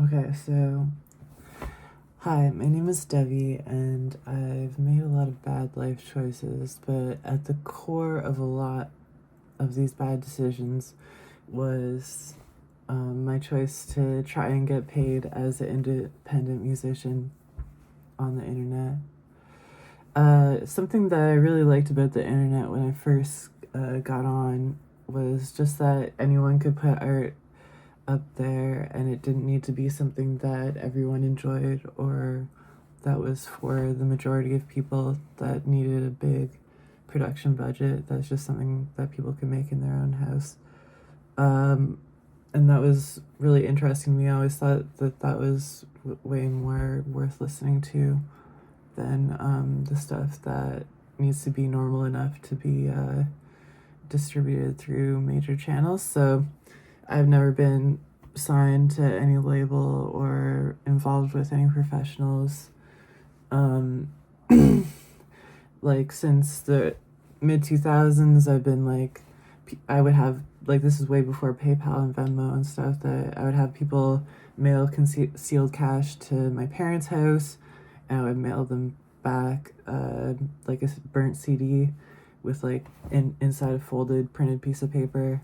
Okay, so hi, my name is Debbie, and I've made a lot of bad life choices, but at the core of a lot of these bad decisions was my choice to try and get paid as an independent musician on the internet. Something that I really liked about the internet when I first got on was just that anyone could put art up there and it didn't need to be something that everyone enjoyed or that was for the majority of people that needed a big production budget. That's just something that people could make in their own house. And that was really interesting to me. I always thought that was way more worth listening to than the stuff that needs to be normal enough to be distributed through major channels. So I've never been signed to any label or involved with any professionals. Like since the mid 2000s, I've been like, I would have, like, this is way before PayPal and Venmo and stuff, that I would have people mail concealed cash to my parents' house, and I would mail them back like a burnt CD with like inside a folded printed piece of paper,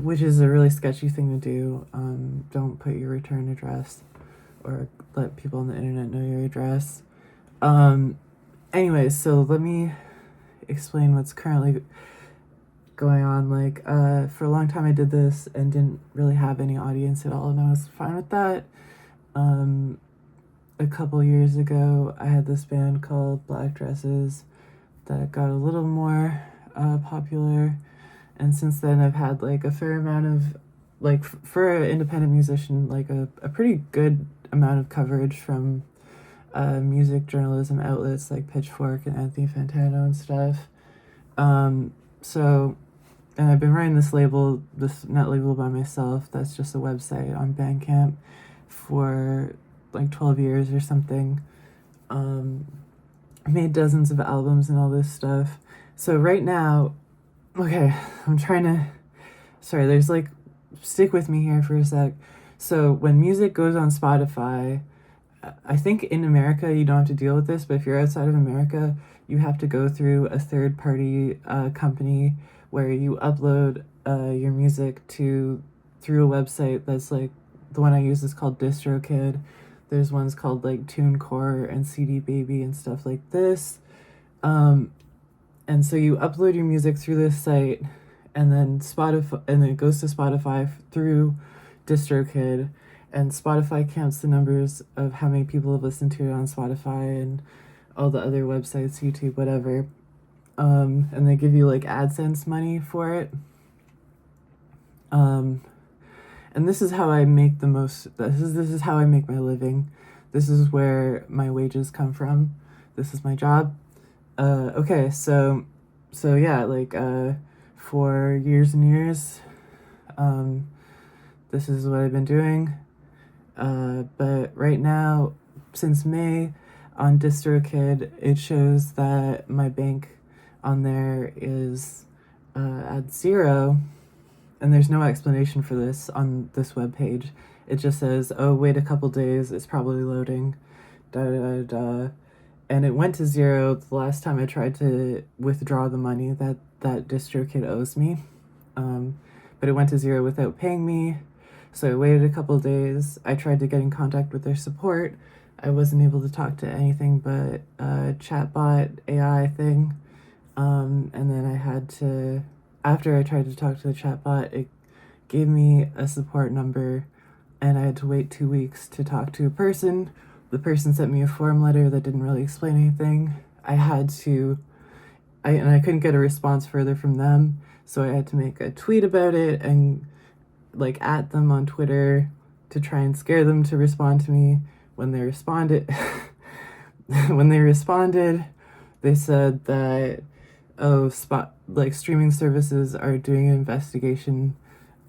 which is a really sketchy thing to do. Don't put your return address or let people on the internet know your address. Anyways, so let me explain what's currently going on. Like, for a long time I did this and didn't really have any audience at all, and I was fine with that. A couple years ago, I had this band called Black Dresses that got a little more popular, and since then I've had like a fair amount of, like, for an independent musician, like a pretty good amount of coverage from music journalism outlets like Pitchfork and Anthony Fantano and stuff. So, and I've been running this net label by myself. That's just a website on Bandcamp for like 12 years or something. Made dozens of albums and all this stuff. So right now, okay, sorry, there's like, stick with me here for a sec. So when music goes on Spotify, I think in America you don't have to deal with this, but if you're outside of America, you have to go through a third party company where you upload your music through a website that's like, the one I use is called distrokid. There's ones called like TuneCore and CD Baby and stuff like this. And so you upload your music through this site, and then it goes to Spotify through DistroKid, and Spotify counts the numbers of how many people have listened to it on Spotify and all the other websites, YouTube, whatever. And they give you like AdSense money for it. And this is how I make this is how I make my living. This is where my wages come from. This is my job. Okay, so yeah, like, for years and years, this is what I've been doing. But right now, since May, on DistroKid, it shows that my bank on there is at zero, and there's no explanation for this on this webpage. It just says, oh, wait a couple days, it's probably loading, da da da da. And it went to zero the last time I tried to withdraw the money that DistroKid owes me. But it went to zero without paying me. So I waited a couple days. I tried to get in contact with their support. I wasn't able to talk to anything but a chatbot AI thing. And then I had to, after I tried to talk to the chatbot, it gave me a support number, and I had to wait 2 weeks to talk to a person. The person sent me a form letter that didn't really explain anything. And I couldn't get a response further from them, so I had to make a tweet about it and like at them on Twitter to try and scare them to respond to me. When they responded, they said that, oh, streaming services are doing an investigation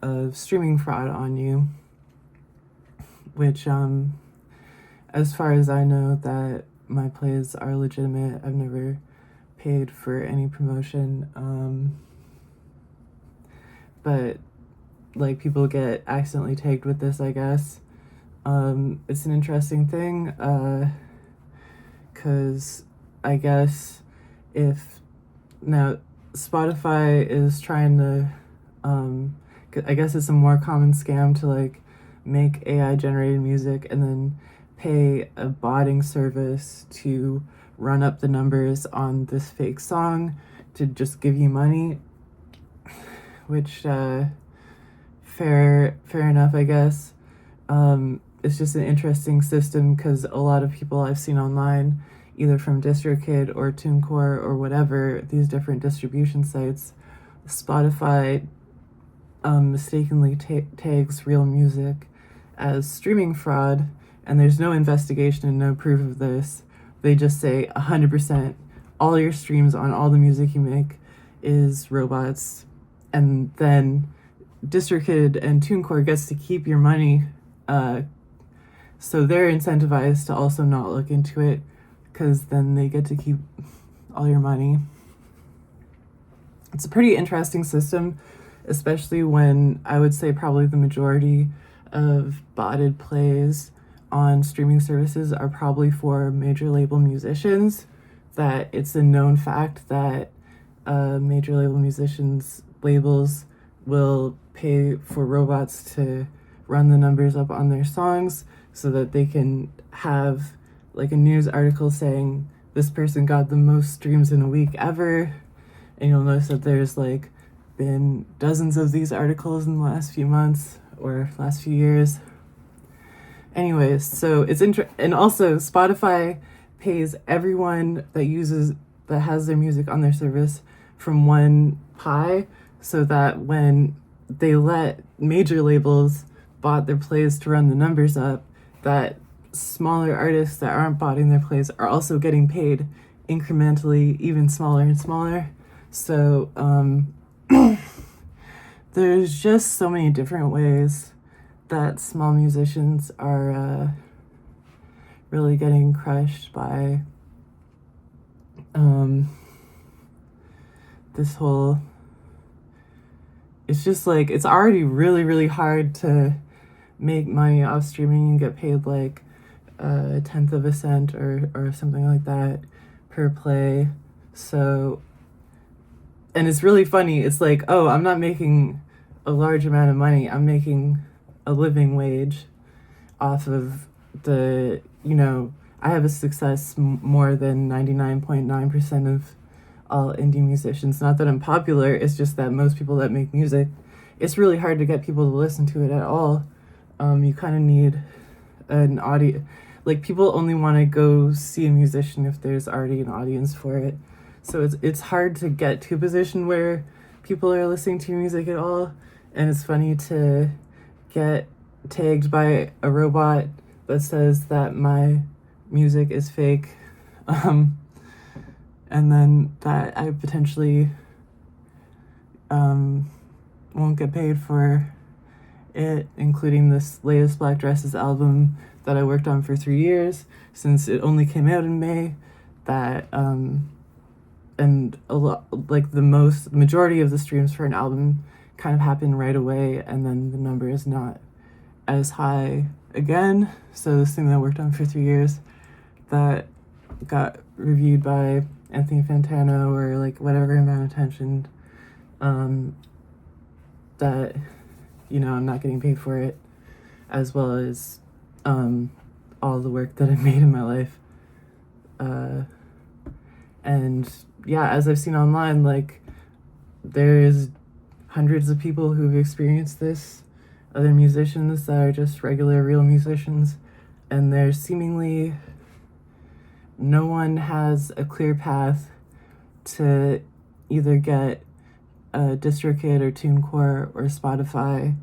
of streaming fraud on you, which, as far as I know, that my plays are legitimate. I've never paid for any promotion, but like people get accidentally tagged with this, I guess. It's an interesting thing, because I guess if now Spotify is trying to, I guess it's a more common scam to like make AI generated music and then pay a botting service to run up the numbers on this fake song to just give you money, which fair enough, I guess. It's just an interesting system because a lot of people I've seen online, either from distrokid or TuneCore or whatever, these different distribution sites, Spotify mistakenly tags real music as streaming fraud, and there's no investigation and no proof of this. They just say 100% all your streams on all the music you make is robots, and then distrokid and TuneCore gets to keep your money, so they're incentivized to also not look into it because then they get to keep all your money. It's a pretty interesting system, especially when I would say probably the majority of botted plays on streaming services are probably for major label musicians, that it's a known fact that major label musicians labels will pay for robots to run the numbers up on their songs so that they can have like a news article saying this person got the most streams in a week ever. And you'll notice that there's like been dozens of these articles in the last few months or last few years. Anyways, so it's and also Spotify pays everyone that has their music on their service from one pie, so that when they let major labels bot their plays to run the numbers up, that smaller artists that aren't botting their plays are also getting paid incrementally, even smaller and smaller. So there's just so many different ways that small musicians are really getting crushed by this whole. It's just like, it's already really, really hard to make money off streaming and get paid like a tenth of a cent or something like that per play. So, and it's really funny. It's like, oh, I'm not making a large amount of money. I'm making a living wage off of the, I have a success more than 99.9% of all indie musicians. Not that I'm popular, it's just that most people that make music, it's really hard to get people to listen to it at all. You kind of need an audience. Like, people only want to go see a musician if there's already an audience for it. So it's hard to get to a position where people are listening to music at all. And it's funny to get tagged by a robot that says that my music is fake, and then that I potentially won't get paid for it, including this latest Black Dresses album that I worked on for 3 years, since it only came out in May. That and a lot, like the majority of the streams for an album kind of happen right away, and then the number is not as high again. So this thing that I worked on for 3 years that got reviewed by Anthony Fantano or like whatever amount of attention, that I'm not getting paid for it, as well as all the work that I've made in my life. And yeah, as I've seen online, like there's hundreds of people who've experienced this, other musicians that are just regular real musicians, and there's seemingly no one has a clear path to either get distrokid or TuneCore or Spotify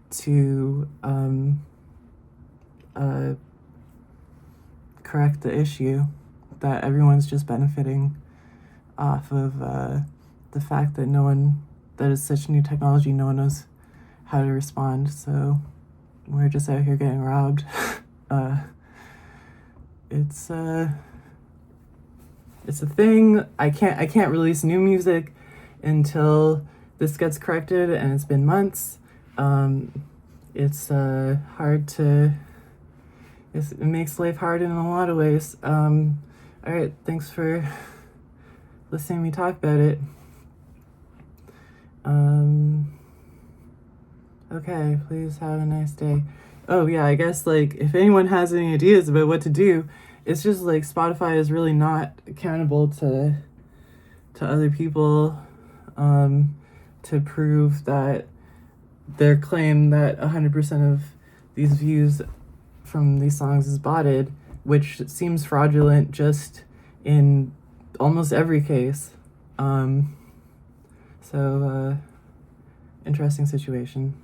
to correct the issue, that everyone's just benefiting off of the fact that that is such new technology, no one knows how to respond. So we're just out here getting robbed. It's a thing. I can't release new music until this gets corrected, and it's been months. It's hard to. It makes life hard in a lot of ways. All right, thanks for listening to me talk about it. Okay, please have a nice day. Oh yeah, I guess like if anyone has any ideas about what to do, it's just like Spotify is really not accountable to other people to prove that their claim that 100% of these views from these songs is botted, which seems fraudulent just in almost every case. So interesting situation.